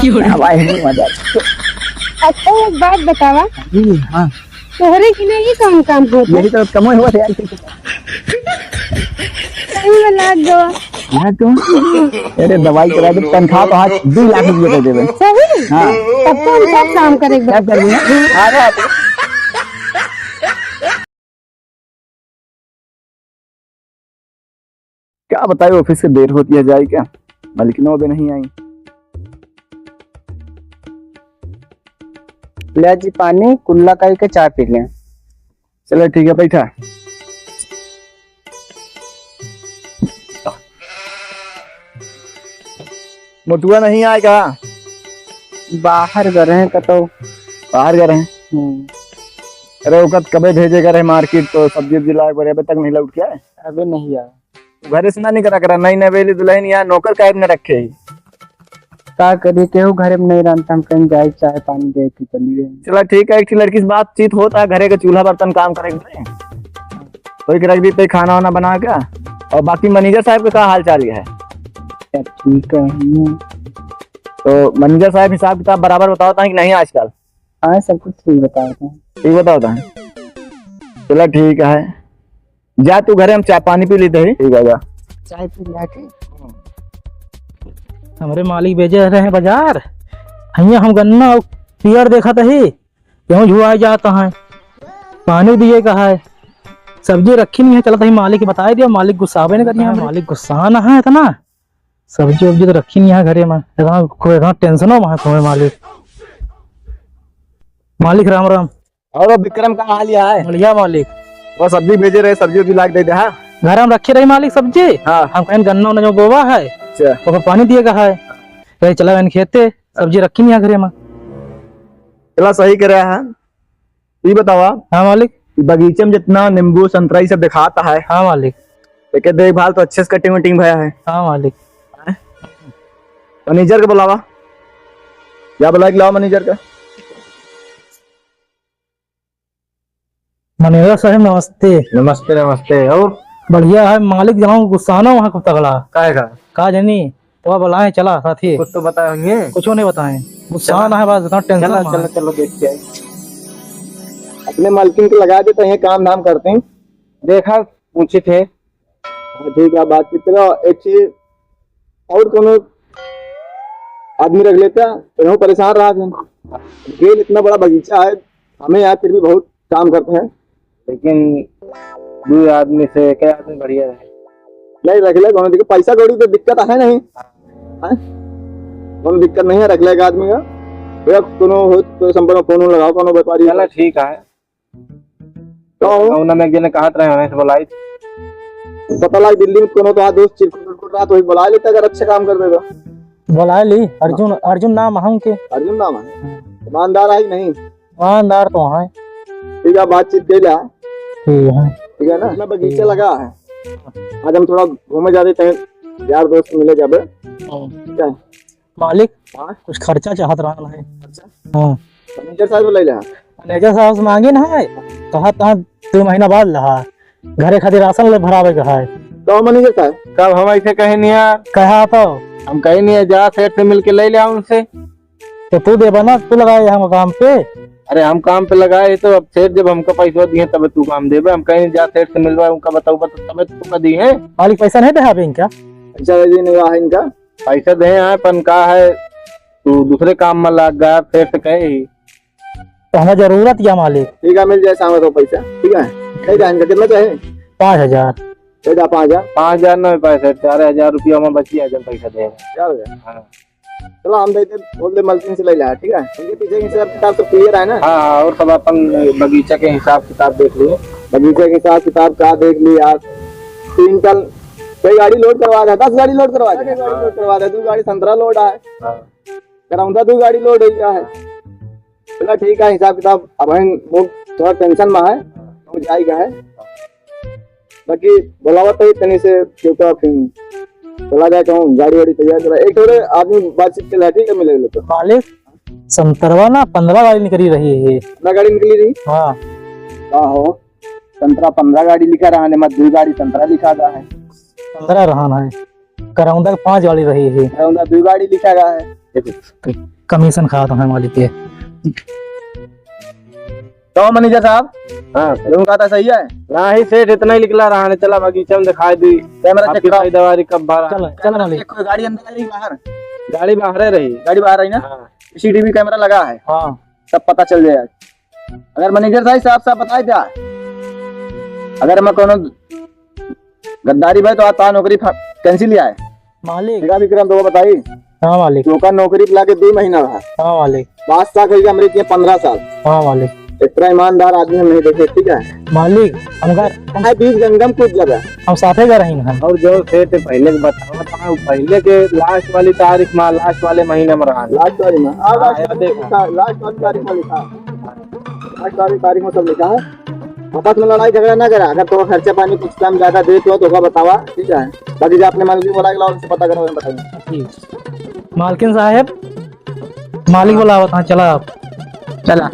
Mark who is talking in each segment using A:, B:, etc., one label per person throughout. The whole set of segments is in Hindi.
A: हवाई नहीं मजा।
B: अच्छा एक बात बतावा,
A: जी हाँ,
B: तोहरे की नहीं कौन काम होता
A: यही तो कम हुआ था यार।
B: सही में लाग दो।
A: हाँ क्यों? अरे दवाई करा दे, तनख्वाह तो आज 2 लाख रुपये दे देवे।
B: सही
A: हाँ
B: तब तो हम सब काम करेंगे।
A: क्या कर रही है? आ रहा है। क्या बताए, ऑफिस से देर होती है, जाए क्या? मलिकिनो अभी नहीं आई।
C: ले जी पानी कुल्ला काई के चाय पी लें।
A: चलो ठीक है, बैठा। मोटुआ नहीं आएगा?
C: बाहर गए हैं कतो।
A: बाहर गए हैं? अरे वक्त कबे भेजेगा रहे मार्केट, तो सब्जी उब्जी लाए अभी तक नहीं लौट के आए।
C: अबे नहीं आया।
A: घर से ना नहीं करा नई नवेली दुल्हन यहाँ नौकर कायब न रखे ही।
C: का करिए केहू घरे में नहीं रहता, हम कहीं जाए चाय पानी दे के चलिए।
A: चला ठीक है, एक लड़की से बातचीत होता है, घरे के चूल्हा बर्तन काम करेंगे तो एक रख दी पे खाना वाना बना के। और बाकी मैनेजर साहब का क्या हाल चाल है?
C: ठीक है।
A: तो मैनेजर साहब हिसाब किताब बराबर बताता है कि नहीं आजकल?
C: हाँ सब कुछ ठीक बताते हैं।
A: ठीक बताता है। चला ठीक है, जा तू घरे, हम चाय पानी पी लेते हैं। ठीक है जा।
C: चाय पी लाके
D: हमारे मालिक भेजे रहे हैं बाजार, हियाँ हम गन्ना और पियर देखा ही क्यों झुआए जाता है, पानी दिए कहा है, सब्जी रखी नहीं है। चलता ही मालिक बताए दिया, मालिक गुस्सावे नहीं करिए। मालिक गुस्सा ना है इतना, सब्जी वब्जी तो रखी नहीं है घरे में, इतना टेंशन हो वहां तुम्हें। मालिक राम राम।
A: और विक्रम का हाल यह है?
D: बढ़िया मालिक।
A: वो सब्जी भेजे रहे, सब्जी भी लाके दे दे। हाँ
D: घर हम रखे रही मालिक सब्जी।
A: हाँ
D: हम कहीं गन्ना उन्ना जो बोवा है
A: अच्छा,
D: वो पानी दिए कहा है, कहीं चला मैंने खेते, सब्जी रखी नहीं है घरे में।
A: चला सही कर रहा है। ये बताओ आप,
D: हाँ मालिक।
A: बगीचे में जितना नींबू संतरा ये सब दिखाता है,
D: हाँ मालिक।
A: लेकिन देखभाल तो अच्छे से कटिंग वटिंग भया है।
D: हाँ मालिक।
A: मैनेजर को बुलावा, क्या बुला के लाओ मैनेजर का।
D: मैनेजर साहब नमस्ते।
A: नमस्ते नमस्ते। और
D: बढ़िया है मालिक, जहाँ गुस्सा ना वहाँ को तगड़ा
A: काहेगा?
D: का जानी तो बुलाए चला साथी।
A: कुछ तो बताएंगे।
D: कुछ नहीं बताए, गुस्सा ना है बस, इतना टेंशन
A: चलो
D: ना
A: चलो
D: है।
A: चलो देखते हैं। अपने मालकिन को लगा देते हैं, काम धाम करते हैं। देखा पूछे थे। ठीक है, बातचीत करो। एक चीज और कोनो आदमी रख लेता तो हम परेशान रहा थे। खेल इतना बड़ा बगीचा है, हमें यहाँ फिर भी बहुत काम करते हैं, लेकिन 2 आदमी से क्या आदमी बढ़िया है। नहीं रख ले कोनो दिक्कत, पैसा कौड़ी तो दिक्कत है नहीं, कोनो दिक्कत नहीं है, रख लेगा आदमी का। भैया कोनो हो तो संपर्क में फोन लगाओ, कोनो व्यापारी। चला ठीक है। तो उन्होंने एक जने कहा रहे हमें से बुलाई, पता लगा दिल्ली में कोनो तो दोस्त चिरकुट रहा तो ही बुला लेता, अगर अच्छे काम कर देगा।
D: बुला ली। अर्जुन, अर्जुन नाम है उनके।
A: अर्जुन नाम है? ईमानदार है कि नहीं?
D: ईमानदार तो है।
A: ठीक है, बातचीत दे लिया।
D: ठीक
A: है ना, अपना बगीचा लगा है। आज हम थोड़ा घूमे जा रहे हैं, यार दोस्त मिले जब।
D: है मालिक।
A: हाँ?
D: कुछ खर्चा चाहत रहा है।
A: अच्छा
D: हाँ
A: मैनेजर साहब ले लिया।
D: मैनेजर साहब से मांगे ना है, कहा 2 महीना बाद रहा घरे खातिर राशन ले भरावे कहा है।
A: तो मैनेजर साहब कब हम ऐसे कहे नहीं यार?
D: कहा तो
A: हम कहे नहीं है, जा सेठ से मिल के ले लिया उनसे।
D: तो तू दे बना, तू लगाए हम काम पे।
A: अरे हम काम पे लगाए तो अब सेठ जब हमको पैसा दिए तब तू काम देबे। हम कहीं जा सेठ से मिलवा, उनका बताऊ तब तू का दी है।
D: मालिक पैसा नहीं दे इनका?
A: पैसा दे नहीं है इनका, पैसा दे है पन का है तू दूसरे काम में लग गया, सेठ से कहे ही
D: तो हमें जरूरत क्या मालिक।
A: ठीक है, मिल जाए शाम तो पैसा। ठीक है, नहीं जाएंगे कितना चाहे?
D: 5000।
A: 5,000 ना पैसा, 4,000 रुपया में बची है जब पैसा देगा। 4,000? हाँ चलो हम देते, बोल दे मलकिन से ले लिया। ठीक है, उनके पीछे हिसाब किताब तो क्लियर है ना? हाँ और सब अपन बगीचा के हिसाब किताब देख लिए। बगीचा के हिसाब किताब का देख लिया। 3 टन कोई गाड़ी लोड करवा दे, 10 गाड़ी लोड करवा दे, 2 गाड़ी संतरा लोड है, करौंदा 2 गाड़ी लोड हो गया है। चलो ठीक है, हिसाब किताब अब वो थोड़ा टेंशन में है, हो जाएगा है। बाकी बुलावा तो तनी से क्योंकि फिर चला जाए कहूँ, गाड़ी वाड़ी तैयार करा। एक थोड़े आदमी बातचीत के लिए ठीक है, मिलेगा तो।
D: मालिक संतरवा ना 15 गाड़ी निकली रही है।
A: 15 गाड़ी निकली रही?
D: हाँ
A: हो संतरा 15 गाड़ी लिखा रहा है, मत 2 गाड़ी संतरा लिखा रहा है।
D: 15 रहना है। करौंदा 5 गाड़ी रही है।
A: करौंदा 2 गाड़ी लिखा रहा है।
D: कमीशन खाता है मालिक के।
A: तो मैनेजर साहब, हाँ रूम का था सही है ना? ही सेठ इतना ही निकला रहा है। चला बगीचा में दिखाई दी कैमरा चेक कराई दवारी कब भरा।
D: चल चल मालिक।
A: कोई गाड़ी अंदर रही बाहर? गाड़ी बाहर रही। गाड़ी बाहर रही ना? सीसीटीवी कैमरा लगा है।
D: हाँ
A: सब पता चल जाएगा। अगर मैनेजर साहब साहब बताए क्या, अगर मैं कोनो गद्दारी भाई तो आज नौकरी कैंसिल लिया है
D: मालिक।
A: विक्रम तो बताई।
D: हाँ मालिक।
A: तो का नौकरी पिला के 2 महीना रहा।
D: हाँ मालिक।
A: बादशाह कही अमृत के 15 साल।
D: हाँ मालिक।
A: इतना ईमानदार आदमी हम नहीं देखे। ठीक है
D: मालिक, हम
A: बीच गंगम कूद जगह
D: हम साथे जा रहे हैं।
A: और जो थे पहले के बताओ, पहले के लास्ट वाली तारीख में, लास्ट वाले महीने में रहा। लास्ट वाली में लास्ट वाली तारीख में सब लिखा है। आपस में लड़ाई झगड़ा ना करा। अगर तो खर्चा पानी कुछ कम ज्यादा दे तो बतावा। ठीक है, बाकी जो आपने मालिक बोला उनसे पता करो, बताइए।
D: मालकिन साहब, मालिक बोला बता। चला आप।
C: चला।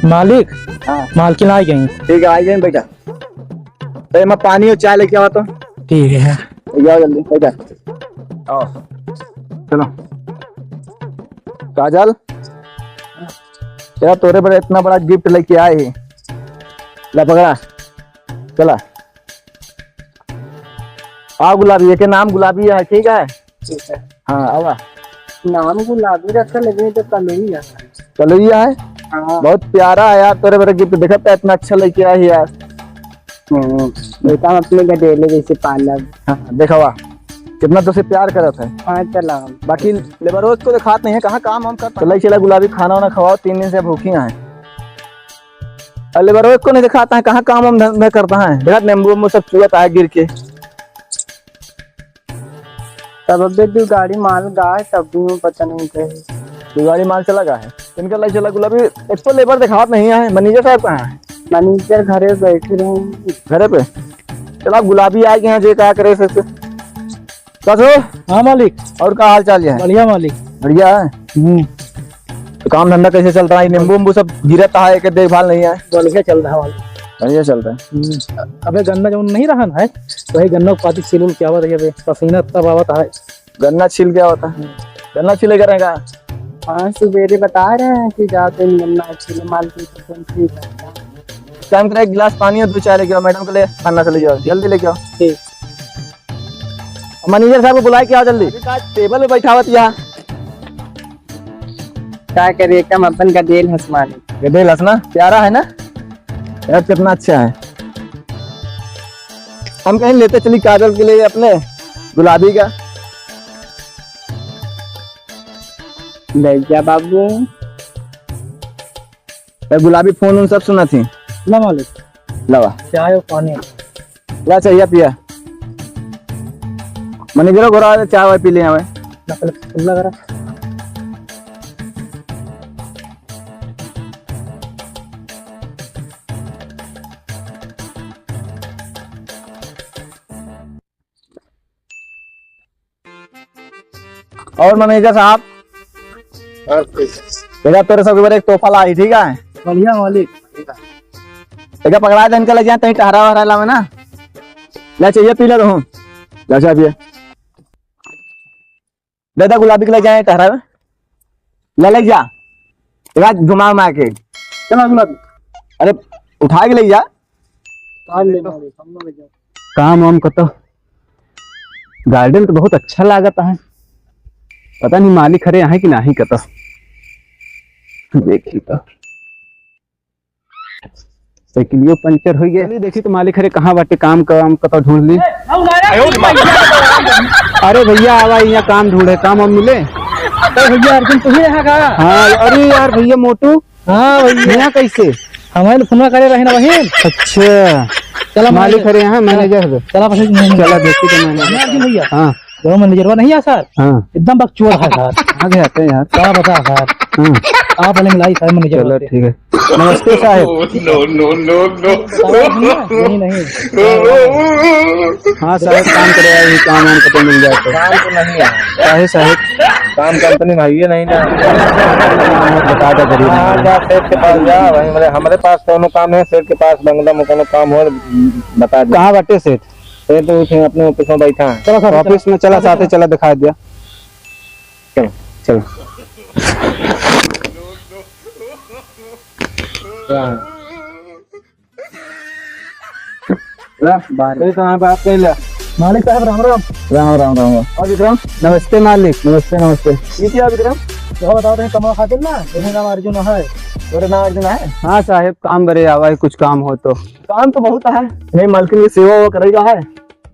D: मालिक।
A: हाँ
D: मालकिन आ गई।
A: ठीक है, आई गई बेटा। तो मैं पानी और चाय लेके आवा तो।
D: ठीक है।
A: जाओ जल्दी बेटा। आओ चलो। काजल, यार तोरे पर इतना बड़ा गिफ्ट लेके आए ही। ला पकड़ा। चला। आओ गुलाबी के नाम गुलाबी है। ठीक है।
C: ठीक है।
A: हाँ आवा।
C: नाम गुलाबी रखा लगे तो कलोईया।
A: कलोईया है।
C: हाँ
A: बहुत प्यारा है यार। तोरे पर गिफ्ट देखा था, इतना अच्छा लेके आए यार।
C: बेटा हम अपने गडेले जैसे पालक।
A: हाँ देखा वाह, कितना तुझसे प्यार करत है।
C: हाँ चला।
A: बाकी लेबर को दिखात नहीं है, कहाँ काम हम करता। चला चला गुलाबी, खाना वाना खवाओ, 3 दिन से भूखी हैं। और लेबर को नहीं दिखाता है, कहाँ काम हम मैं करता है। देखा नींबू में सब चुहता है गिर के।
C: तब अब तू गाड़ी माल गाय तब भी पता नहीं कहे।
A: तू गाड़ी माल चला गया है। इनका लाई चला गुलाबी। एक तो लेबर दिखात नहीं है। मैनेजर साहब कहाँ है?
C: मैनेजर घरे बैठे रहे।
A: घरे पे। चला गुलाबी आ गए जो क्या करे सकते।
D: हाँ मालिक।
A: और क्या हाल चाल है?
D: बढ़िया मालिक।
A: बढ़िया है। तो काम धंधा कैसे चल रहा है? नींबू उम्बू सब गिरता है कि देखभाल नहीं है?
D: बढ़िया चल रहा है मालिक।
A: बढ़िया चल रहा है।
D: अबे गन्ना जो नहीं रहा है वही गन्ना को पाती सिलुल क्या होता है, पसीना तब आवता है।
A: गन्ना छिल क्या होता है? गन्ना छिले करेगा।
C: हाँ सवेरे बता रहे हैं कि जाते गन्ना छिले माल की ठीक है।
A: टाइम कर एक गिलास पानी और 2 चाय लेके आओ। मैडम के लिए खाना चले जाओ, जल्दी लेके आओ।
D: ठीक।
A: मैनेजर साहब को बुलाए क्या जल्दी। टेबल पे बैठावत यहाँ।
C: क्या करे कम अपन गडेल हंसमानी।
A: गडेल हंसना प्यारा है ना यार, कितना अच्छा है। हम कहीं लेते चली काजल के लिए अपने गुलाबी का।
C: भैया बाबू
A: गुलाबी फोन उन सब सुना थी।
D: ना मालिक।
A: लवा
D: चाय और पानी।
A: ला चाहिए पिया। मैनेजर को घोड़ा चाय वाय पी ले हमें।
D: लग रहा।
A: और मैनेजर साहब, बेटा तेरे सबके बारे एक तोहफा लाई। ठीक है।
D: बढ़िया मालिक।
A: देखा पकड़ा दे इनका ले जाए कहीं टहरा वहरा लावे ना। ले चाहिए पी ले तो हूँ। ले चाय पिए। दादा गुलाबी के ले जाए टहरा में। ले जा। देखा घुमा घुमा के। चलो गुलाबी। अरे उठा के ले जा। काम वाम को तो गार्डन तो बहुत अच्छा लागता है। पता नहीं मालिक खरे है कि नहीं कता। देखी तो साइकिलियो पंचर हो गया। देखी तो मालिक खरे कहाँ बाटे काम कता ढूंढ ली। अरे भैया आवा यहाँ काम ढूंढे, काम हम मिले।
D: भैया अर्जुन तू ही रहा का?
A: हाँ अरे यार भैया मोटू।
D: हाँ भैया।
A: यहाँ कैसे?
D: हमारे फोन करे रहे ना बहन।
A: अच्छा चला मालिक खरे यहाँ मैनेजर।
D: चला
A: चला देखी तो मैनेजर।
D: भैया।
A: हाँ
D: जो मैनेजरवा नहीं है सर,
C: हाँ
D: एकदम बकचोद है सर।
C: आगे आते हैं यार।
D: क्या बता सर,
C: हाँ
D: आप वाले मिलाई सर मैनेजर।
C: चलो ठीक है। नमस्ते साहब।
D: नहीं नहीं,
C: हाँ साहब, काम करे आए, काम वाम पता मिल जाए तो।
A: काम तो नहीं है,
C: काहे साहब?
A: काम कंपनी में है नहीं ना।
C: बता दे गरीब।
A: हाँ, जा सेठ के पास जा, वही हमारे पास कोनो काम है, सेठ के पास बंगला में कोनो काम हो बता दे।
C: कहाँ बैठे सेठ?
A: सेठ तो उठे अपने ऑफिस में बैठा है।
C: चलो सर ऑफिस में, चला साथे चला, दिखा दिया।
A: चलो
C: चलो
A: कहाँ पे आप पहले?
D: मालिक साहब राम राम।
C: राम राम राम।
A: और विक्रम,
C: नमस्ते मालिक। नमस्ते नमस्ते।
A: ये क्या विक्रम?
D: क्या बताओ रहे कमा खातिर ना, मेरा नाम अर्जुन है।
A: मेरा नाम अर्जुन है।
C: हाँ साहब, काम बड़े आवा है, कुछ काम हो तो।
A: काम तो बहुत है, नहीं मालकिन की सेवा वो करेगा है,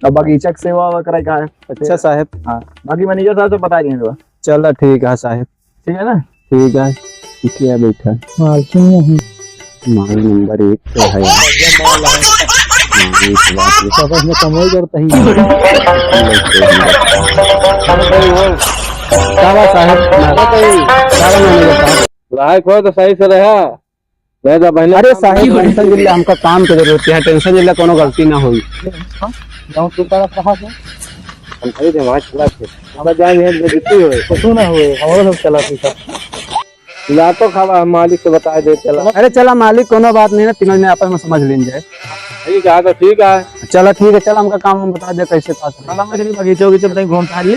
A: और बगीचा की सेवा वो करेगा है।
C: अच्छा साहब।
A: हाँ, बाकी मैनेजर साहब तो बता देंगे।
C: चलो ठीक है साहब।
A: ठीक है ना?
C: ठीक है। क्या बैठा
D: मालकिन नहीं,
C: माल नंबर 1 तो है यार।
D: सब इसमें कमाई करता ही।
C: क्या बात साहब?
A: लायक हो तो सही से रहा।
C: अरे साहब, टेंशन जिल्ला हमका काम के जरूरत है, टेंशन जिल्ला कोनो गलती ना हुई।
D: गाँव के तरफ कहाँ से?
A: हम खरीदे वहाँ चला थे, हमें जाएंगे जितनी हुए
D: कुछ ना हुए, हमारे लोग चला थी सब।
A: ला तो खावा, हम मालिक से बता दे। चला
C: अरे चला मालिक, कोनो बात नहीं ना, तीनों ने आपस में समझ लेंगे।
A: ठीक है, तो ठीक है।
C: चलो ठीक है, चल हमका काम हम बता दे कैसे पास।
A: बगीचों की चलते घूम टहल ले,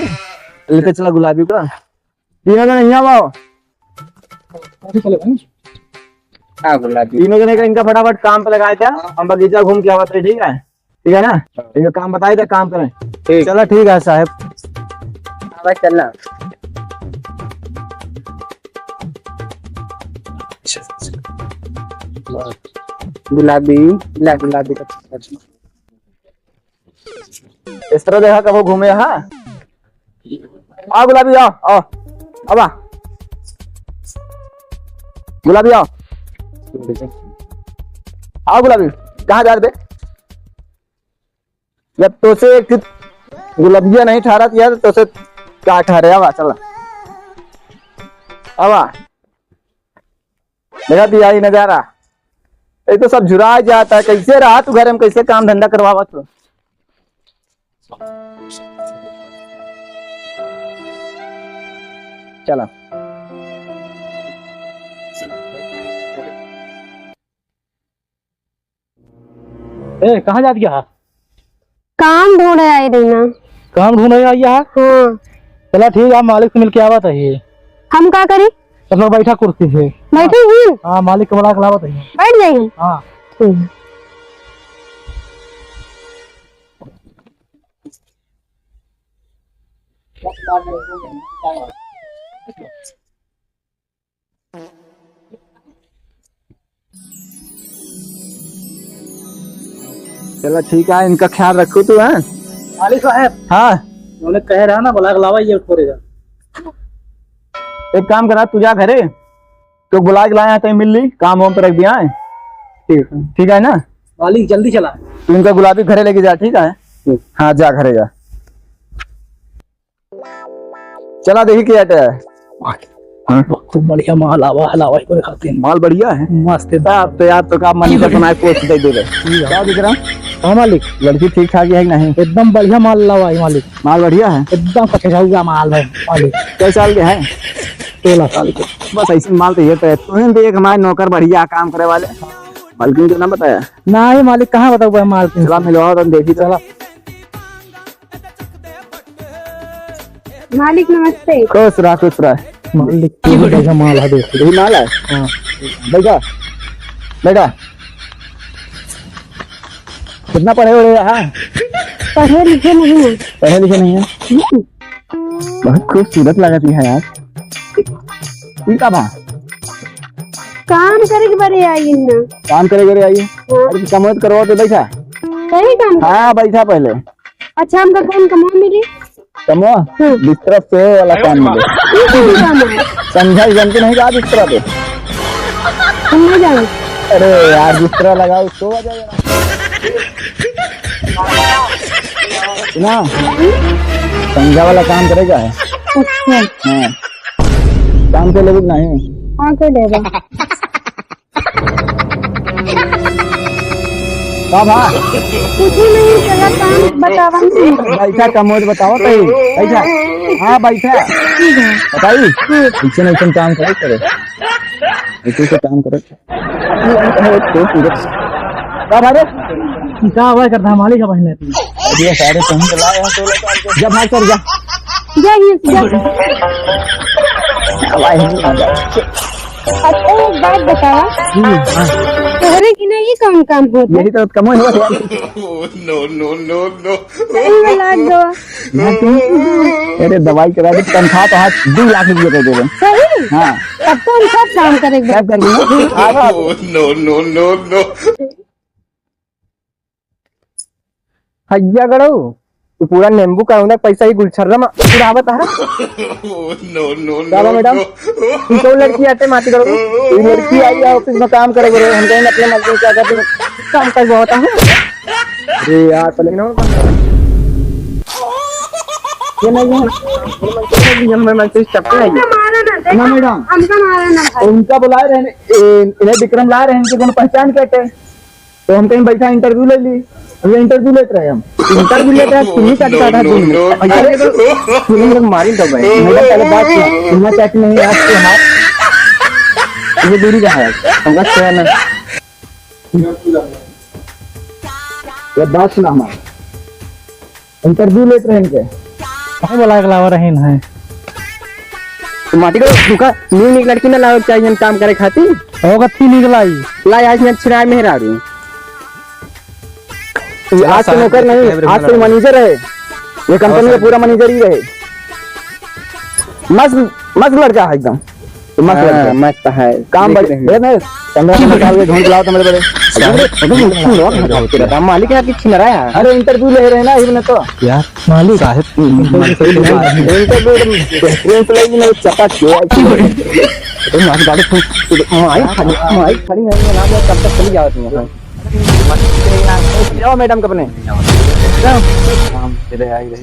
C: लेके चला गुलाबी का। तीनों जने यहाँ आओ।
A: तीनों जने का इनका फटाफट काम पे लगाए थे, हम बगीचा घूम के आते। ठीक है, ठीक है ना? इनका काम बताए थे, काम करें। ठीक,
C: चलो ठीक है साहब।
A: चलना।
C: गुलाबी
A: गुलाबी का इस तरह देखा कब घूमे। हाँ, आओ गुलाबी, आओ आओ, अब आ गुलाबी, आओ आओ गुलाबी। कहाँ जा रहे थे? जब तो से एक गुलाबिया नहीं ठहरा दिया तो से क्या ठहरे? अब आ, चल अब आ, देखा दिया ही नजारा। ये तो सब झुरा जाता है। कैसे रहा तू घर में, कैसे काम धंधा करवावा तू? चला
D: ए कहाँ जा दिया?
B: काम ढूंढे आई रही ना।
D: काम ढूंढ रही है।
B: हाँ,
D: चला ठीक है, मालिक से मिलके आवा था।
B: हम क्या करी?
D: सब लोग बैठा कुर्सी से।
B: बैठे हैं?
D: हाँ, मालिक को बुला के लावा था।
B: बैठ जाइए।
D: हाँ
B: ठीक है।
C: चलो ठीक है, इनका ख्याल रखो तू। है
D: मालिक साहब,
C: हाँ,
D: उन्हें कह रहा ना बुला के लावा, ये छोड़ेगा।
C: एक काम करा, तू जा घरे, तो बुला के लाया कहीं मिल ली, काम वाम पे रख दिया है। ठीक है ना?
D: मालिक जल्दी चला।
C: तू इनका गुलाबी घरे लेके जा। ठीक है? हाँ, जा घरे जा। चला देखी क्या है।
D: खूब बढ़िया माल आवा हलावा को खाते हैं।
C: माल बढ़िया है,
D: मस्त है।
C: आप तो यार, तो का मन कर बनाए पोस्ट दे दे रहे। क्या दिख रहा?
D: हाँ मालिक,
C: लड़की ठीक ठाक है कि नहीं?
D: एकदम बढ़िया माल लावा है मालिक।
C: माल बढ़िया है,
D: एकदम कचरा माल है मालिक।
C: कई साल के है?
D: 16 साल के।
C: बस ऐसे माल तो ये तो है। तुम देख हमारे नौकर बढ़िया काम करे वाले, मालकिन को ना बताया
D: ना ही मालिक, कहाँ बताऊँ माल की।
C: चला मिलवा तो देखी। चला
B: मालिक नमस्ते।
C: खुश रहा, खुश रहा।
D: मालिक की बढ़िया माल है, देख।
C: यही माल है।
D: हाँ
C: बैठा बैठा। कितना पढ़े हुए? हाँ,
B: पढ़े लिखे नहीं है।
C: पढ़े लिखे नहीं है। बहुत खूबसूरत लगती है यार। ठीक है,
B: काम करे के बड़े आई ना।
C: काम करे आइए। अरे कमोद करवा तो बैठा।
B: सही काम।
C: हाँ, बैठा पहले।
B: अच्छा, हमका कौन कमा मिली?
C: कमो बिस्तर पे वाला काम मिले। समझा जानते नहीं? कहा बिस्तर पे
B: हम नहीं जाने।
C: अरे यार, बिस्तर लगाओ सो आ जाएगा ना। पंजा वाला काम करेगा है।
B: अच्छा
C: हाँ काम के लोग नहीं।
B: हाँ के देगा
C: बाबा
B: कुछ ही नहीं चला काम बतावा नहीं।
C: बैठा कमोद बताओ तई बैठा। हाँ बैठा
B: ठीक है
C: बताई पीछे नहीं काम करे इसी से काम करे तो पूरे बाबा रे
D: क्या हुआ करता मालिक का पहले
C: ये सारे तुम चलाए हैं 16 साल के। जब हाँ कर जा
B: जा
C: आवाज नहीं आ जा।
B: अच्छा एक बात बतावा तोहरे की नहीं कौन काम होता
C: यही तो कम हुआ यार।
B: सही वाला दो
C: अरे दवाई करा दे तनख्वाह तो हाथ 2 लाख रुपये दे देवे।
B: सही
C: हाँ
B: तब तो हम सब काम करेंगे।
C: क्या कर रही हज्जा गड़ो तू पूरा नींबू का होना पैसा ही गुलछर्रा में उड़ावत है। मैडम तो लड़की आते माती करो ये लड़की आई है ऑफिस में काम करे बोले हम कहीं अपने मर्जी क्या करते काम कर बहुत है। अरे यार पहले ना ये नहीं है मैं मैसेज चपके आई
B: मारा ना
C: ना मैडम
B: हमका मारा ना
C: उनका बुलाए रहे इन्हें विक्रम ला रहे हैं इनकी पहचान कहते हैं तो हम कहीं बैठा इंटरव्यू ले ली अभी इंटरव्यू लेते रहे हम इंटरव्यू लेते हैं तुम्हें काट था तुम मारी तो भाई मेरा पहले बात तुम्हें चेक नहीं आज के हाथ ये दूरी का है हमका क्या ना ये बात सुना हमारा इंटरव्यू लेते रहे इनके
D: कहाँ बोला लावा रहे हैं
C: तो माटी को दुका न्यू लड़की ना लाओ चाहिए काम करे खाती
D: होगा तीन निकलाई
C: लाई आज मैं छिरा में हेरा रही आज से नौकर नहीं आज से मैनेजर है ये कंपनी का पूरा मैनेजर ही रहे। मस्त मस्त लड़का है एकदम तो मस्त लड़का मस्त है काम बड़े मैं 15 साल के ढूंढ लाओ तो मेरे बड़े मालिक है आपकी छिनरा है। अरे इंटरव्यू ले रहे हैं ना इवन तो
D: यार मालिक साहब
C: इंटरव्यू चपा क्यों तो मारी गाड़ी माई खड़ी नहीं नाम कब तक चली जाओ तुम जाओ मैडम कपने काम तेरे आई रहे